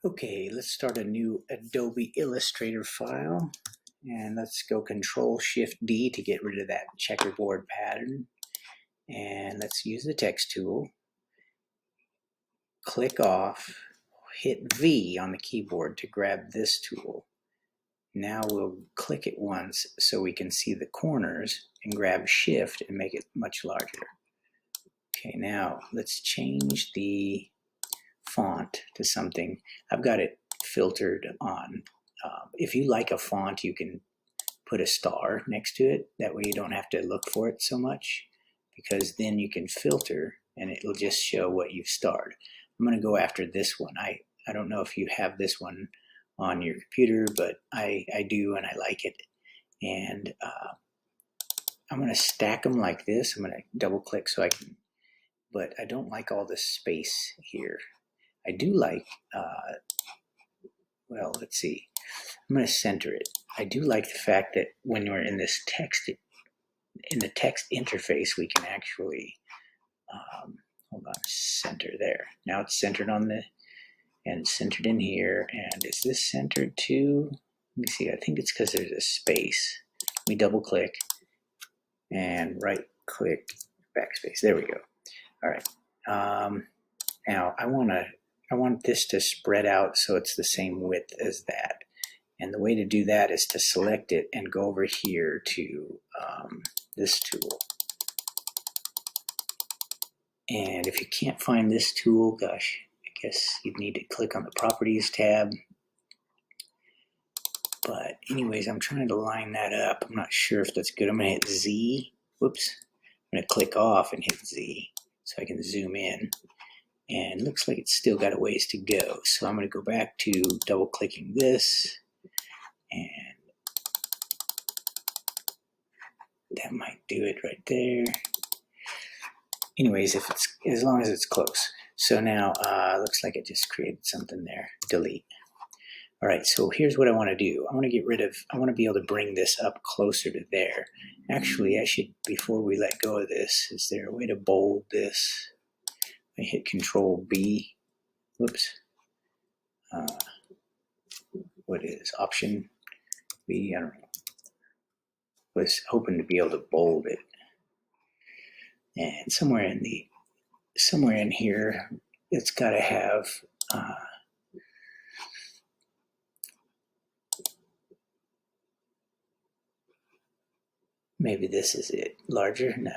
Okay, let's start a new Adobe Illustrator file, and let's go Control-Shift-D to get rid of that checkerboard pattern. And let's use the text tool. Click off, hit V on the keyboard to grab this tool. Now we'll click it once so we can see the corners and grab Shift and make it much larger. Okay, now let's change the font to something. I've got it filtered on. If you like a font, you can put a star next to it. That way you don't have to look for it so much, because then you can filter and it'll just show what you've starred. I'm going to go after this one. I don't know if you have this one on your computer, but I do, and I like it. And I'm going to stack them like this. I'm going to double click so I can, but I don't like all this space here. I do like, well, let's see. I'm going to center it. I do like the fact that when we're in this text, in the text interface, we can actually, hold on, center there. Now it's centered on the, and centered in here. And is this centered too? Let me see. I think it's because there's a space. We double click and right click, backspace. There we go. All right. Now I want this to spread out so it's the same width as that. And the way to do that is to select it and go over here to this tool. And if you can't find this tool, gosh, I guess you'd need to click on the Properties tab. But anyways, I'm trying to line that up. I'm not sure if that's good. I'm going to hit Z. Whoops. I'm going to click off and hit Z so I can zoom in. And it looks like it's still got a ways to go. So I'm going to go back to double clicking this. And that might do it right there. Anyways, if it's, as long as it's close. So now looks like it just created something there. Delete. All right, so here's what I want to do. I want to get rid of, I want to be able to bring this up closer to there. Actually, I should, before we let go of this, is there a way to bold this? I hit Control B. Whoops. What is Option B? I don't know. Was hoping to be able to bold it. And somewhere in here, it's got to have maybe this is it. Larger? No.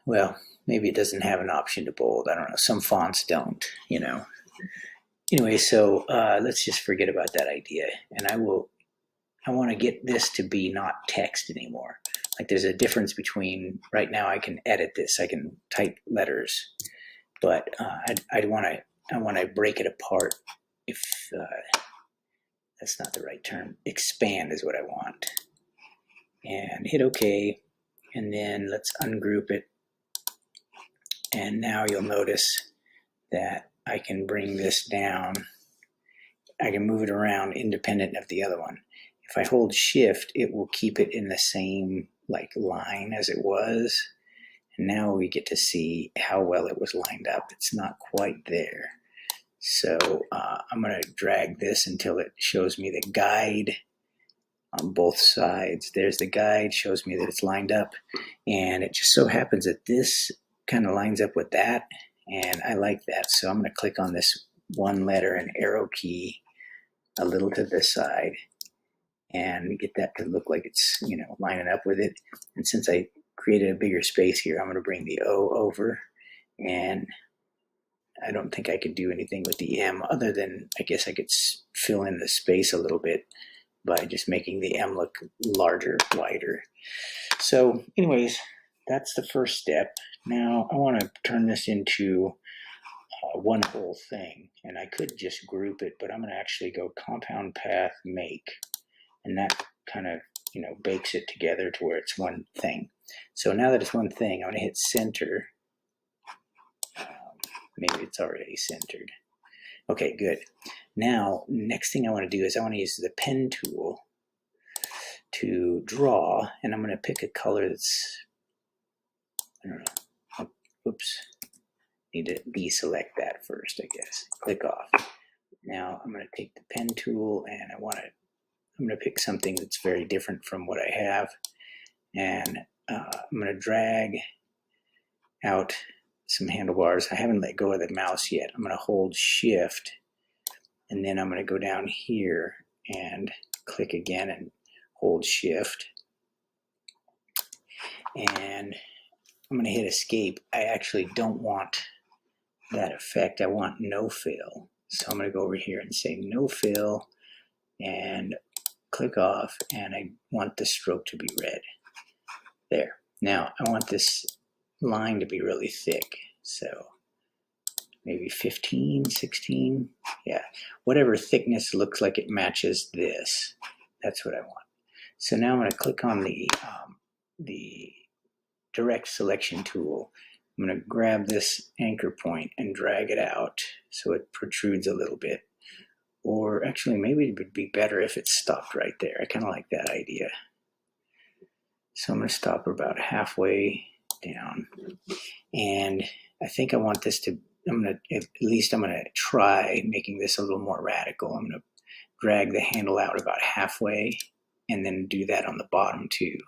Well, maybe it doesn't have an option to bold. I don't know. Some fonts don't, you know. Anyway, so let's just forget about that idea. And I want to get this to be not text anymore. Like there's a difference between, right now I can edit this. I can type letters. But I want to break it apart. If that's not the right term, expand is what I want. And hit OK, and then let's ungroup it. And now you'll notice that I can bring this down. I can move it around independent of the other one. If I hold Shift, it will keep it in the same like line as it was. And now we get to see how well it was lined up. It's not quite there. So I'm going to drag this until it shows me the guide on both sides. There's the guide, shows me that it's lined up. And it just so happens that this kind of lines up with that. And I like that. So I'm going to click on this one letter and arrow key a little to the side and get that to look like it's, you know, lining up with it. And since I created a bigger space here, I'm going to bring the O over, and I don't think I could do anything with the M other than I guess I could fill in the space a little bit by just making the M look larger, wider. So anyways, that's the first step. Now I want to turn this into one whole thing, and I could just group it, but I'm going to actually go Compound Path Make, and that kind of, you know, bakes it together to where it's one thing. So now that it's one thing, I'm going to hit Center. Maybe it's already centered. Okay, good. Now, next thing I want to do is I want to use the pen tool to draw, and I'm going to pick a color that's, I don't know, oops, Need to deselect that first, I guess. Click off. Now I'm going to take the pen tool and I'm going to pick something that's very different from what I have, and I'm going to drag out some handlebars. I haven't let go of the mouse yet. I'm going to hold shift, and then I'm going to go down here and click again and hold shift, and I'm going to hit escape. I actually don't want that effect. I want no fill. So I'm going to go over here and say no fill and click off, and I want the stroke to be red. There. Now I want this line to be really thick. So maybe 15, 16. Yeah. Whatever thickness looks like it matches this. That's what I want. So now I'm going to click on the direct selection tool. I'm going to grab this anchor point and drag it out so it protrudes a little bit. Or actually, maybe it would be better if it stopped right there. I kind of like that idea. So I'm going to stop about halfway down. And I think I want this to, I'm going to try making this a little more radical. I'm going to drag the handle out about halfway and then do that on the bottom too.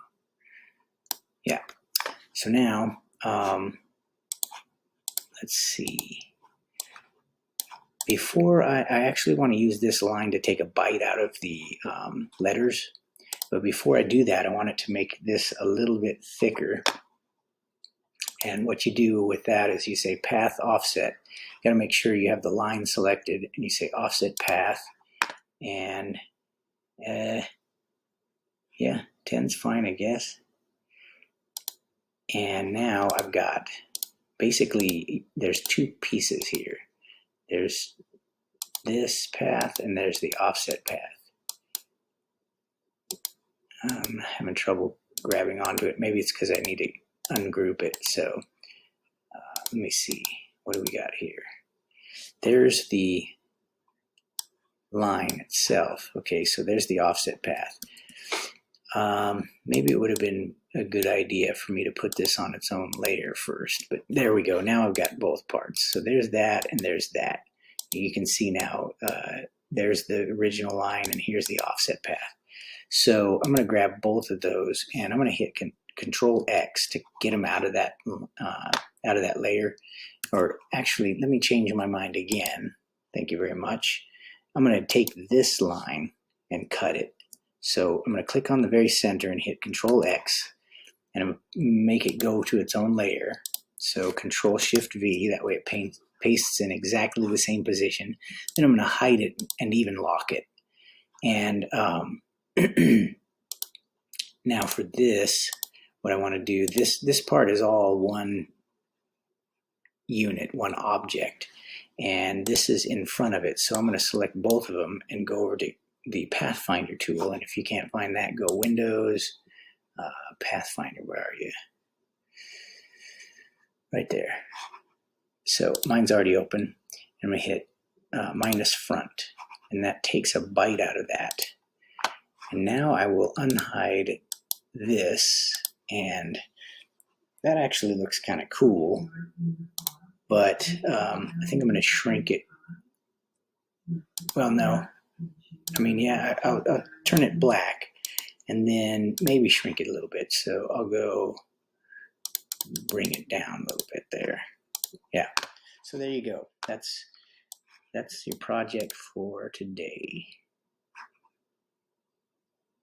Yeah. So now, let's see. Before I actually want to use this line to take a bite out of the letters. But before I do that, I want it to make this a little bit thicker. And what you do with that is you say path offset. You got to make sure you have the line selected, and you say offset path. And yeah, 10's fine, I guess. And now I've got, basically, there's two pieces here. There's this path and there's the offset path. I'm having trouble grabbing onto it. Maybe it's because I need to ungroup it. So let me see. What do we got here? There's the line itself. Okay, so there's the offset path. Maybe it would have been a good idea for me to put this on its own layer first. But there we go. Now I've got both parts. So there's that and there's that. You can see now there's the original line and here's the offset path. So I'm going to grab both of those and I'm going to hit Control X to get them out of that layer. Or actually, let me change my mind again. Thank you very much. I'm going to take this line and cut it. So I'm going to click on the very center and hit Control X and I'm going to make it go to its own layer. So Control Shift V, that way it pastes in exactly the same position. Then I'm going to hide it and even lock it. And now for this, what I want to do, this part is all one unit, one object, and this is in front of it. So I'm going to select both of them and go over to the Pathfinder tool. And if you can't find that, go Windows, Pathfinder, where are you? Right there. So mine's already open. I'm going to hit minus front, and that takes a bite out of that. And now I will unhide this, and that actually looks kind of cool, but I think I'm going to shrink it. Well, no. I mean, yeah, I'll turn it black and then maybe shrink it a little bit. So I'll go bring it down a little bit there. Yeah. So there you go. That's your project for today.